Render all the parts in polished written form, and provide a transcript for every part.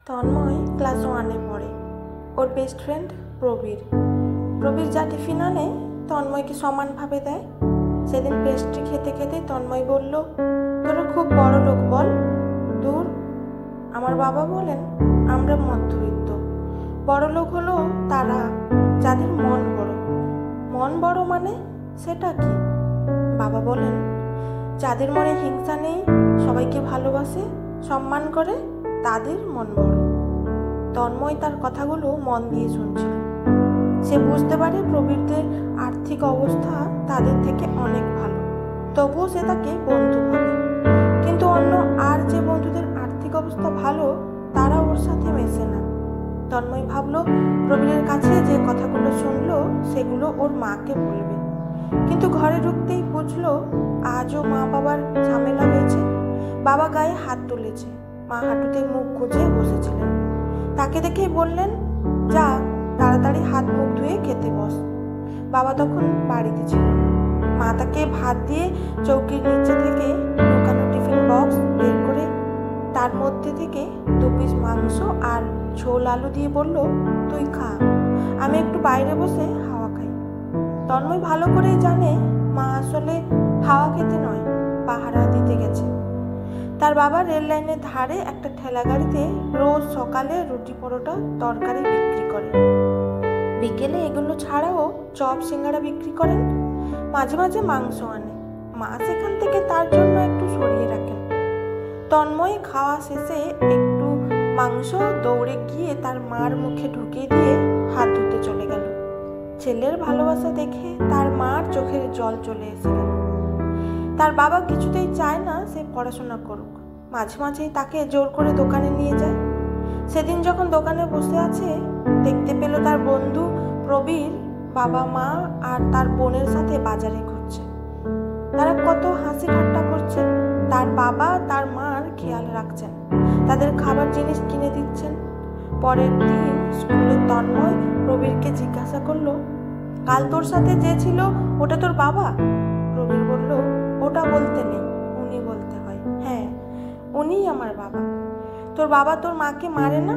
Tanmoy class 1-এ পড়ে। ওর best friend Prabir যা tiffin আনে তন্ময়কে সমানভাবে দেয়। সেদিন পেস্ট্রি খেতে খেতে তন্ময় বলল, তোরা খুব বড় লোক বল। দূর, আমার বাবা বলেন আমরা মধ্যবিত্ত। বড় লোক হলো তারা যাদের মন বড় মানে সেটা কি? বাবা বলেন যাদের মনে হিংসা নেই, সবাইকে ভালোবাসে, সম্মান করে, তাদের মন বড়। তন্ময় তার কথাগুলো মন দিয়ে শুনছিল। সে বুঝতে পারে প্রবীরদের আর্থিক অবস্থা তাদের থেকে অনেক ভালো, তবুও সে তাকে বন্ধু ভাবে। কিন্তু অন্য আর যে বন্ধুদের আর্থিক অবস্থা ভালো, তারা ওর সাথে মেশে না। তন্ময় ভাবলো প্রবীরের কাছে যে কথাগুলো শুনলো সেগুলো ওর মাকে বলবে। কিন্তু ঘরে ঢুকতেই বুঝলো আজও মা বাবার ঝামেলা হয়েছে। বাবা গায়ে হাত তুলেছে, মা হাঁটুতে মুখ গুজে বসেছিলেন। তাকে দেখেই বললেন, যা তাড়াতাড়ি হাত মুখ ধুয়ে খেতে বস। বাবা তখন বাড়িতে ছিল না। মা তাকে ভাত দিয়ে চৌকির নিচে থেকে লুকানো টিফিন বক্স বের করে তার মধ্যে থেকে 2 পিস মাংস আর ঝোল আলু দিয়ে বলল, তুই খা, আমি একটু বাইরে বসে হাওয়া খাই। তন্ময় ভালো করেই জানে মা আসলে হাওয়া খেতে নয়, পাহারা দিতে গেছে। তার বাবা রেল লাইনের ধারে একটা ঠেলা গাড়িতে রোজ সকালে রুটি পরোটা তরকারি বিক্রি করে। বিকেলে এগুলো ছাড়াও চপ সিঙ্গারা বিক্রি করেন। মাঝে মাঝে মাংস আনে, মা সেখান থেকে তার জন্য একটু সরিয়ে রাখেন। তন্ময় খাওয়া শেষে একটু মাংস দৌড়ে গিয়ে তার মার মুখে ঢুকিয়ে দিয়ে হাত ধুতে চলে গেল। ছেলের ভালোবাসা দেখে তার মার চোখের জল চলে এসে গেল। তার বাবা কিছুতেই চায় না সে পড়াশোনা করুক, মাঝে মাঝেই তাকে জোর করে দোকানে নিয়ে যায়। সেদিন যখন দোকানে বসে আছে, দেখতে পেল তার বন্ধু প্রবীর বাবা মা আর তার বোনের সাথে বাজারে ঘুরছে। তারা কত হাসি ঠাট্টা করছে। তার বাবা তার মার খেয়াল রাখছেন, তাদের খাবার জিনিস কিনে দিচ্ছেন। পরের দিন স্কুলে তন্ময় প্রবীরকে জিজ্ঞাসা করলো, কাল তোর সাথে যে ছিল ওটা তোর বাবা? প্রবীর বলল, ওটা বলতে নেই, উনি বলতে হয়। হ্যাঁ, উনিই আমার বাবা। তোর বাবা তোর মাকে মারে না?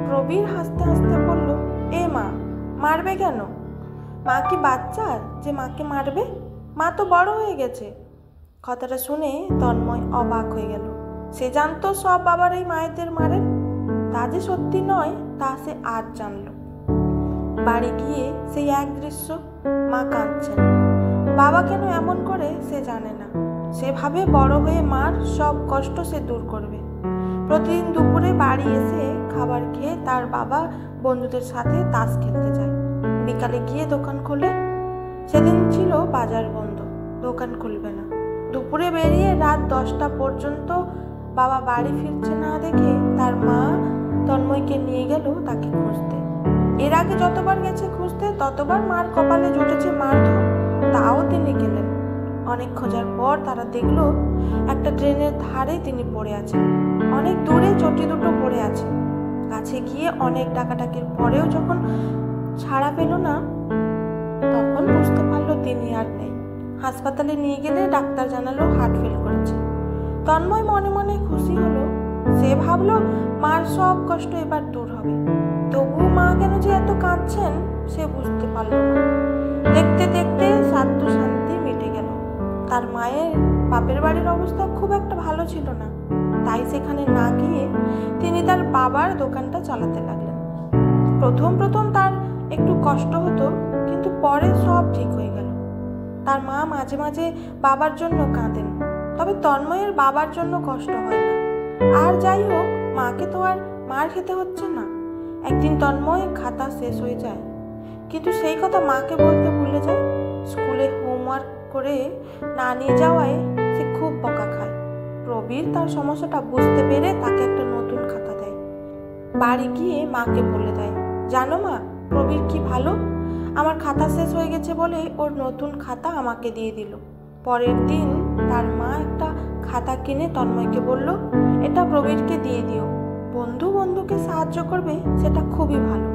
প্রবীর হাসতে হাসতে বলল, এ মা, মারবে কেন? মা কি বাচ্চা যে মাকে মারবে? মা তো বড় হয়ে গেছে। কথাটা শুনে তন্ময় অবাক হয়ে গেল। সে জানতো সব বাবারাই মায়েদের মারেন, তা যে সত্যি নয় তা সে আজ জানল। বাড়ি গিয়ে সেই এক দৃশ্য, মা কাঁদছেন। বাবা কেন এমন করে সে জানে না। সে ভাবে বড় হয়ে মার সব কষ্ট সে দূর করবে। প্রতিদিন দুপুরে বাড়ি এসে খাবার খেয়ে তার বাবা বন্ধুদের সাথে তাস খেলতে যায়। বিকালে গিয়ে দোকান খোলে। সেদিন ছিল বাজার বন্ধ, দোকান খুলবে না। দুপুরে বেরিয়ে রাত 10টা পর্যন্ত বাবা বাড়ি ফিরছে না দেখে তার মা তন্ময়কে নিয়ে গেল তাকে খুঁজতে। এর আগে যতবার গেছে খুঁজতে ততবার মার কপালে জুটেছে মারধর, তাও তিনি গেলেন। অনেক খোঁজার পর তারা দেখলো একটা ড্রেনের ধারে তিনি পড়ে আছেন। অনেক দূরে চটি দুটো পড়ে আছে। কাছে গিয়ে অনেক ডাকাডাকির পরেও যখন ছাড়া পেল না, তখন বুঝতে পারলো তিনি আর নেই। হাসপাতালে নিয়ে গেলে ডাক্তার জানালো হার্ট ফেল করেছে। তন্ময় মনে মনে খুশি হলো। সে ভাবলো মার সব কষ্ট এবার দূর হবে। তবুও মা কেন যে এত কাঁদছেন সে বুঝতে পারল না। দেখতে দেখতে সাধ্য শান্তি মিটে গেল। তার মায়ের বাপের বাড়ির অবস্থা খুব একটা ভালো ছিল না, তাই সেখানে না গিয়ে তিনি তার বাবার দোকানটা চালাতে লাগলেন। প্রথম তার একটু কষ্ট হতো, কিন্তু পরে সব ঠিক হয়ে গেল। তার মা মাঝে মাঝে বাবার জন্য কাঁদেন, তবে তন্ময়ের বাবার জন্য কষ্ট হয় না। আর যাই হোক, মাকে তো আর মার খেতে হচ্ছে না। একদিন তন্ময় খাতা শেষ হয়ে যায়, কিন্তু সেই কথা মাকে বলতে ভুলে যায়। স্কুলে হোমওয়ার্ক করে না নিয়ে যাওয়ায় সে খুব বকা খায়। প্রবীর তার সমস্যাটা বুঝতে পেরে তাকে একটা নতুন খাতা দেয়। বাড়ি গিয়ে মাকে বলে দেয়, জানো মা, প্রবীর কি ভালো, আমার খাতা শেষ হয়ে গেছে বলে ওর নতুন খাতা আমাকে দিয়ে দিল। পরের দিন তার মা একটা খাতা কিনে তন্ময়কে বলল, এটা প্রবীরকে দিয়ে দিও। বন্ধুকে সাহায্য করবে, সেটা খুবই ভালো।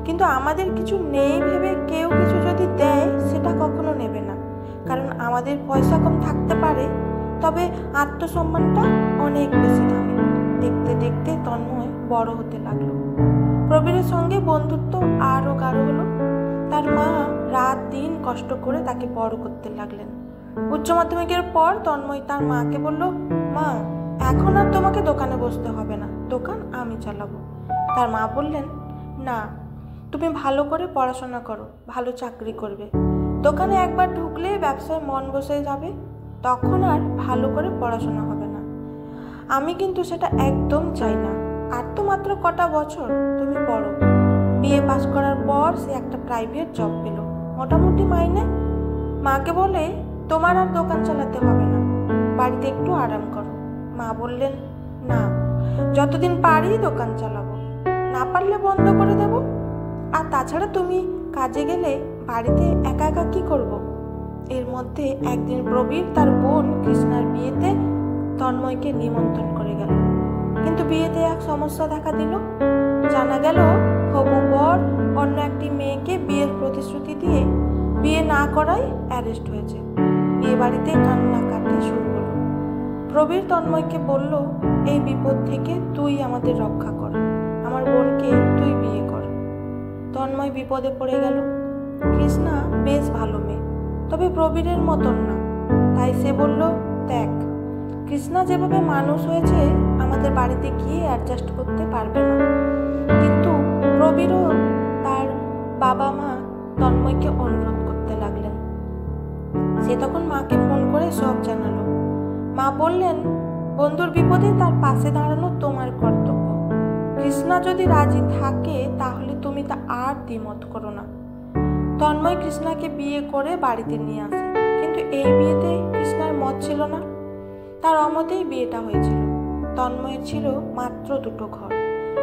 কিন্তু আমাদের কিছু নেই ভেবে কেউ কিছু যদি দেয় সেটা কখনো নেবে না। কারণ আমাদের পয়সা কম থাকতে পারে, তবে আত্মসম্মানটা অনেক বেশি দামি। দেখতে দেখতে তন্ময় বড় হতে লাগলো। প্রবীরের সঙ্গে বন্ধুত্ব আরও গাঢ় হলো। তার মা রাত দিন কষ্ট করে তাকে বড় করতে লাগলেন। উচ্চ মাধ্যমিকের পর তন্ময় তার মাকে বলল, মা, এখন আর তোমাকে দোকানে বসতে হবে না, দোকান আমি চালাবো। তার মা বললেন, না, তুমি ভালো করে পড়াশোনা করো, ভালো চাকরি করবে। দোকানে একবার ঢুকলে ব্যবসায় মন বসে যাবে, তখন আর ভালো করে পড়াশোনা হবে না। আমি কিন্তু সেটা একদম চাই না। আর তো মাত্র কটা বছর, তুমি পড়ো। বিএ পাস করার পর সে একটা প্রাইভেট জব পেল, মোটামুটি মাইনে। মাকে বলে, তোমার আর দোকান চালাতে হবে না, বাড়িতে একটু আরাম করো। মা বললেন, না, যতদিন পারি দোকান চালাবো, না পারলে বন্ধ করে দেব। আর তাছাড়া তুমি কাজে গেলে বাড়িতে একা একা কি করবো? এর মধ্যে একদিন প্রবীর তার বোন কৃষ্ণার বিয়েতে তন্ময়কে নিমন্ত্রণ করে গেল। কিন্তু বিয়েতে এক সমস্যা দেখা দিল। জানা গেল হবু বর অন্য একটি মেয়েকে বিয়ের প্রতিশ্রুতি দিয়ে বিয়ে না করাই অ্যারেস্ট হয়েছে। বিয়ে বাড়িতে কান্নাকাটি শুরু হলো। প্রবীর তন্ময়কে বলল, এই বিপদ থেকে তুই আমাদের রক্ষা কর, আমার বোনকে তুই বিয়ে কর। তন্ময় বিপদে পড়ে গেল। কৃষ্ণা বেশ ভালো মেয়ে, তবে প্রবীরের মতন না। তাই সে বলল, দেখ, কৃষ্ণা যেভাবে মানুষ হয়েছে আমাদের বাড়িতে গিয়ে অ্যাডজাস্ট করতে পারবে না। কিন্তু প্রবীরও তার বাবা মা তন্ময়কে অনুরোধ করতে লাগলেন। সে তখন মাকে ফোন করে সব জানালো। মা বললেন, বন্ধুর বিপদে তার পাশে দাঁড়ানো তোমার কর্তব্য। কৃষ্ণা যদি রাজি থাকে তাহলে তুমি তা আর দ্বিমত করো না। তন্ময় কৃষ্ণাকে বিয়ে করে বাড়িতে নিয়ে আসে, কিন্তু এই বিয়েতে কৃষ্ণার মত ছিল না। তার অমতেই বিয়েটা হয়েছিল। তন্ময়ের ছিল মাত্র দুটো ঘর,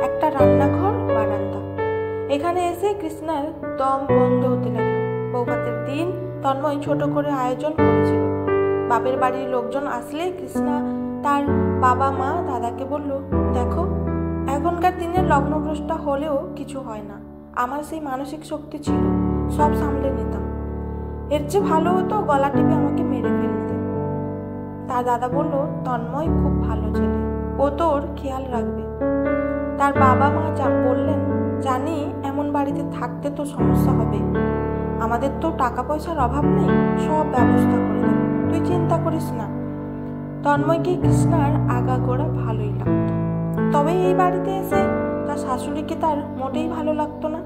একটা রান্নাঘর, বারান্দা। এখানে এসে কৃষ্ণার দম বন্ধ হতে লাগলো। বৌভাতের দিন তন্ময় ছোট করে আয়োজন করেছিল। বাপের বাড়ির লোকজন আসলে কৃষ্ণা তার বাবা মা দাদাকে বলল, দেখো, এখনকার দিনের লগ্নভ্রষ্টা হলেও কিছু হয় না। আমার সেই মানসিক শক্তি ছিল, সব সামলে নিতাম। এর চেয়ে ভালো হতো গলা টিপে আমাকে মেরে ফেলতে। তার দাদা বলল, তন্ময় খুব ভালো ছেলে, ও তোর খেয়াল রাখবে। তার বাবা মা বললেন, জানি এমন বাড়িতে থাকতে তো সমস্যা হবে, আমাদের তো টাকা পয়সার অভাব নেই, সব ব্যবস্থা করে দেব, তুই চিন্তা করিস না। তন্ময়কে কৃষ্ণার আগাগোড়া ভালোই লাগতো। তবে এই বাড়িতে এসে তার শাশুড়িকে তার মোটেই ভালো লাগতো না।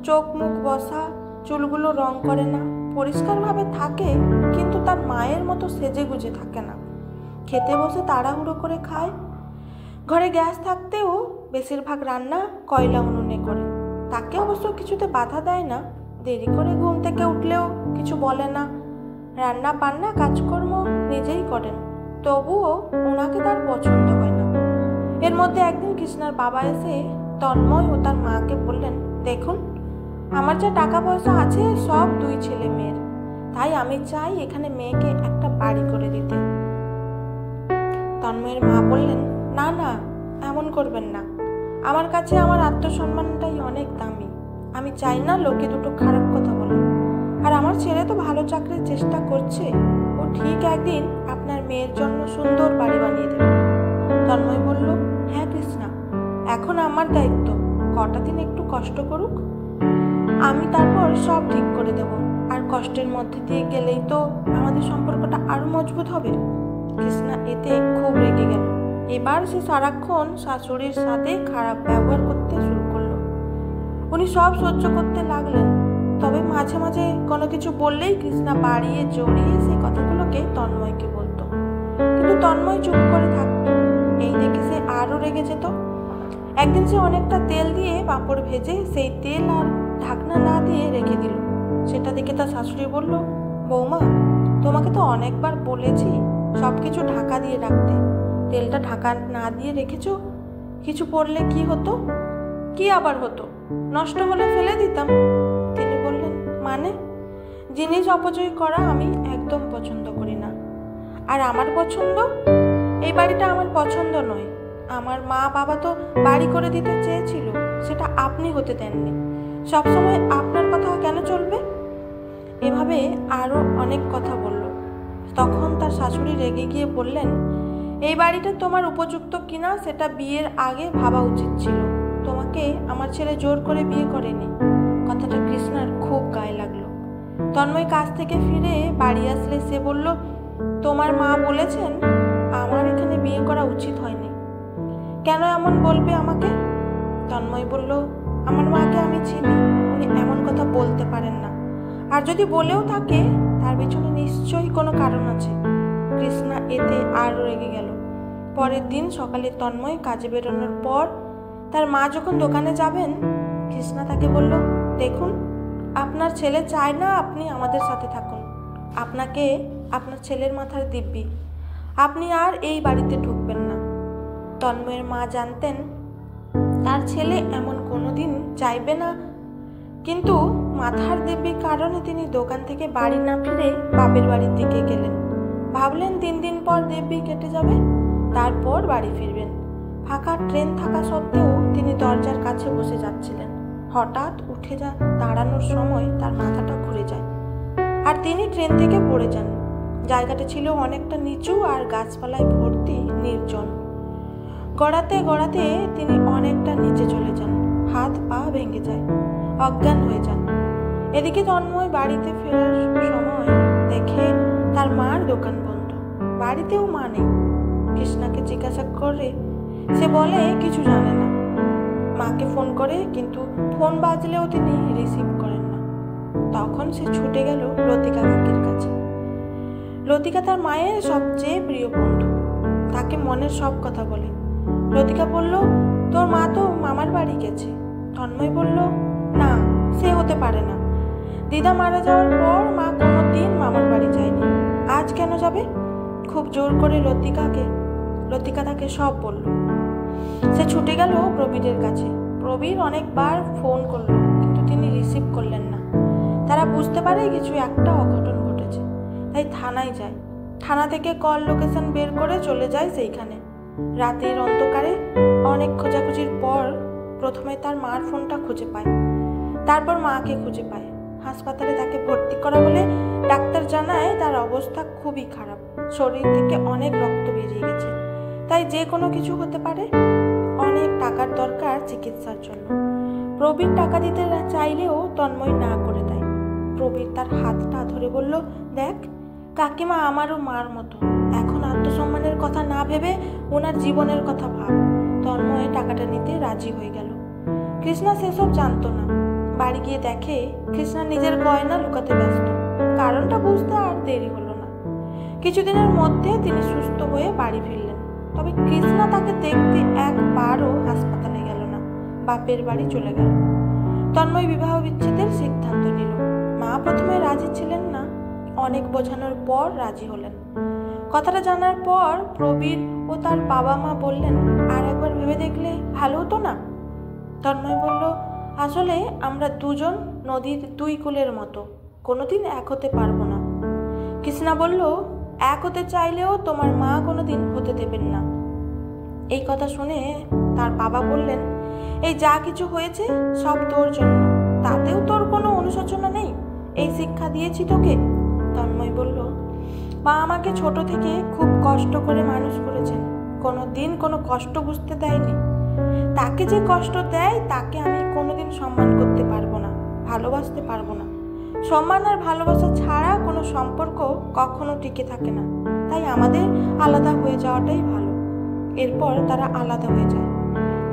চোখ মুখ বসা, চুলগুলো রং করে না, পরিষ্কারভাবে থাকে, কিন্তু তার মায়ের মতো সেজে গুজে থাকে না। খেতে বসে তাড়াহুড়ো করে খায়। ঘরে গ্যাস থাকতেও বেশিরভাগ রান্না কয়লা উনুনে করে। তাকে অবশ্য কিছুতে বাধা দেয় না, দেরি করে ঘুম থেকে উঠলেও কিছু বলে না। রান্না বান্না কাজকর্ম নিজেই করেন, তবুও ওনাকে তার পছন্দ হয় না। এর মধ্যে একদিন কৃষ্ণার বাবা এসে তন্ময় ও তার মাকে বললেন, দেখুন, আমার যা টাকা পয়সা আছে সব দুই ছেলে মেয়ের, তাই আমি চাই এখানে মেয়েকে একটা বাড়ি করে দিতে। তন্ময়ের মা বললেন, না না, এমন করবেন না, আমার কাছে আমার আত্মসম্মানটাই অনেক দামি, আমি চাই না লোকে দুটো খারাপ কথা বলে। আর আমার ছেলে তো ভালো চাকরির চেষ্টা করছে, ও ঠিক একদিন আপনার মেয়ের জন্য সুন্দর বাড়ি বানিয়ে দেবে। তন্ময় বলল, হ্যাঁ কৃষ্ণা, এখন আমার দায়িত্ব, কটা দিন একটু কষ্ট করুক, আমি তারপর সব ঠিক করে দেব। আর কষ্টের মধ্যে দিয়ে গেলেই তো আমাদের সম্পর্কটা আরো মজবুত হবে। কৃষ্ণা এতে খুব রেগে গেল। এবার সে সারাক্ষণ শাশুড়ির সাথে খারাপ ব্যবহার করতে শুরু করলো। উনি সব সহ্য করতে লাগলেন, তবে মাঝে মাঝে কোনো কিছু বললেই কৃষ্ণা বাড়িয়ে জড়িয়ে সেই কথাগুলোকে তন্ময়কে বলতো। কিন্তু তন্ময় চুপ করে থাকতো। এই দেখে সে আরো রেগে যেত। একদিন সে অনেকটা তেল দিয়ে পাঁপড় ভেজে সেই তেল আর ঢাকনা না দিয়ে রেখে দিল। সেটা দেখে তার শাশুড়ি বলল, বৌমা, তোমাকে তো অনেকবার বলেছি সবকিছু ঢাকা দিয়ে রাখতে, তেলটা ঢাকা না দিয়ে রেখেছো, কিছু পড়লে কি হতো? কি আবার হতো? নষ্ট হলে ফেলে দিতাম। তিনি বললেন, মানে? জিনিস অপচয় করা আমি একদম পছন্দ করি না। আর আমার পছন্দ? এই বাড়িটা আমার পছন্দ নয়। আমার মা বাবা তো বাড়ি করে দিতে চেয়েছিল, সেটা আপনি হতে দেননি। সবসময় আপনার কথা কেন চলবে? এভাবে আরো অনেক কথা বলল। তখন তার শাশুড়ি রেগে গিয়ে বললেন, এই বাড়িটা তোমার উপযুক্ত কিনা সেটা বিয়ের আগে ভাবা উচিত ছিল। তোমাকে আমার ছেলে জোর করে বিয়ে করেনি। কথাটা কৃষ্ণার খুব গায়ে লাগলো। তন্ময় কাজ থেকে ফিরে বাড়ি আসলে সে বলল, তোমার মা বলেছেন আমার এখানে বিয়ে করা উচিত হয়নি। কেন এমন বলবে আমাকে? তন্ময় বলল, আমার মাকে আমি চিনি, উনি এমন কথা বলতে পারেন না। আর যদি বলেও থাকে তার পেছনে নিশ্চয়ই কোনো কারণ আছে। কৃষ্ণা এতে আরও রেগে গেল। পরের দিন সকালে তন্ময় কাজে বেরোনোর পর তার মা যখন দোকানে যাবেন, কৃষ্ণা তাকে বলল, দেখুন, আপনার ছেলে চায় না আপনি আমাদের সাথে থাকুন। আপনাকে আপনার ছেলের মাথার দিব্যি, আপনি আর এই বাড়িতে ঢুকবেন না। তন্ময়ের মা জানতেন তার ছেলে এমন কোনোদিন চাইবে না, কিন্তু মাথার দিব্যির কারণে তিনি দোকান থেকে বাড়ি না ফিরে বাপের বাড়ির দিকে গেলেন। ভাবলেন 3 দিন পর দিব্যি কেটে যাবে, তারপর বাড়ি ফিরবেন। ফাঁকা ট্রেন থাকা সত্ত্বেও তিনি দরজার কাছে বসে যাচ্ছিলেন। হঠাৎ উঠে দাঁড়ানোর সময় তার মাথাটা ঘুরে যায় আর তিনি ট্রেন থেকে পড়ে যান। জায়গাটা ছিল অনেকটা নিচু আর গাছপালায় ভর্তি, নির্জন। গড়াতে গড়াতে তিনি অনেকটা নিচে চলে যান, হাত পা ভেঙে যায়, অজ্ঞান হয়ে যান। এদিকে তন্ময় বাড়িতে ফেরার সময় দেখে তার মার দোকান বন্ধ, বাড়িতেও মা নেই। কৃষ্ণাকে জিজ্ঞাসা করে সে বলে কিছু জানে না। মাকে ফোন করে, কিন্তু ফোন বাজলেও তিনি রিসিভ করেন না। তখন সে ছুটে গেল লতিকা কাকির কাছে। লতিকা তার মায়ের সবচেয়ে প্রিয় বন্ধু, তাকে মনের সব কথা বলে। লতিকা বলল, তোর মা তো মামার বাড়ি গেছে। তন্ময় বলল, না, সে হতে পারে না। দিদা মারা যাওয়ার পর মা কোনোদিন মামার বাড়ি যায়নি, আজ কেন যাবে? খুব জোর করে লতিকা তাকে সব বলল। সে ছুটে গেল প্রবীরের কাছে। প্রবীর অনেকবার ফোন করলো, কিন্তু তিনি রিসিভ করলেন না। তারা বুঝতে পারে কিছু একটা অঘটন ঘটেছে, তাই থানায় যায়। থানা থেকে কল লোকেশন বের করে চলে যায় সেইখানে। রাতের অন্ধকারে অনেক খোঁজাখুঁজির পর প্রথমে তার মার ফোনটা খুঁজে পায়, তারপর মাকে খুঁজে পায়। হাসপাতালে তাকে ভর্তি করা হলে ডাক্তার জানায় তার অবস্থা খুবই খারাপ, শরীর থেকে অনেক রক্ত বেরিয়ে গেছে, তাই যে কোনো কিছু হতে পারে। অনেক টাকার দরকার চিকিৎসার জন্য। প্রবীর টাকা দিতে চাইলেও তন্ময় না করে দেয়। প্রবীর তার হাতটা ধরে বলল, দেখ কাকিমা আমারও মার মতো, এখন আত্মসম্মানের কথা না ভেবে ওনার জীবনের কথা ভাব। তন্ময় টাকাটা নিতে রাজি হয়ে গেল। কৃষ্ণা সেসব জানতো না। বাড়ি গিয়ে দেখে কৃষ্ণা নিজের গয়না লুকাতে ব্যস্ত। কারণটা বুঝতে আর দেরি হলো না। কিছুদিনের মধ্যে তিনি সুস্থ হয়ে বাড়ি ফিরলেন। তবে কৃষ্ণা তাকে দেখতে একবারও হাসপাতালে গেল না, বাপের বাড়ি চলে গেল। তন্ময় বিবাহ বিচ্ছেদের সিদ্ধান্ত নিল। মা প্রথমে রাজি ছিলেন না, অনেক বোঝানোর পর রাজি হলেন। কথাটা জানার পর প্রবীর ও তার বাবা মা বললেন, আর একবার ভেবে দেখলে ভালো হতো না? তন্ময় বলল, আসলে আমরা দুজন নদীর 2 কূলের মতো, কোনোদিন এক হতে পারবো না। কৃষ্ণা বলল, এক হতে চাইলেও তোমার মা কোনোদিন হতে দেবেন না। এই কথা শুনে তার বাবা বললেন, এই যা কিছু হয়েছে সব তোর জন্য, তাতেও তোর কোনো অনুশোচনা নেই? এই শিক্ষা দিয়েছি তোকে? তন্ময় বলল, মা আমাকে ছোট থেকে খুব কষ্ট করে মানুষ করেছেন, কোনোদিন কোনো কষ্ট বুঝতে দেয়নি। তাকে যে কষ্ট দেয় তাকে আমি কোনোদিন সম্মান করতে পারবো না, ভালোবাসতে পারবো না। সম্মান আর ভালোবাসা ছাড়া কোনো সম্পর্ক কখনো টিকে থাকে না, তাই আমাদের আলাদা হয়ে যাওয়াটাই ভালো। এরপর তারা আলাদা হয়ে যায়।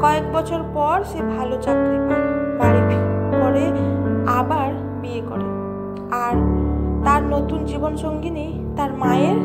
কয়েক বছর পর সে ভালো চাকরি পায়, বাড়ি করে আবার বিয়ে করে। আর তার নতুন জীবনসঙ্গিনী তার মায়ের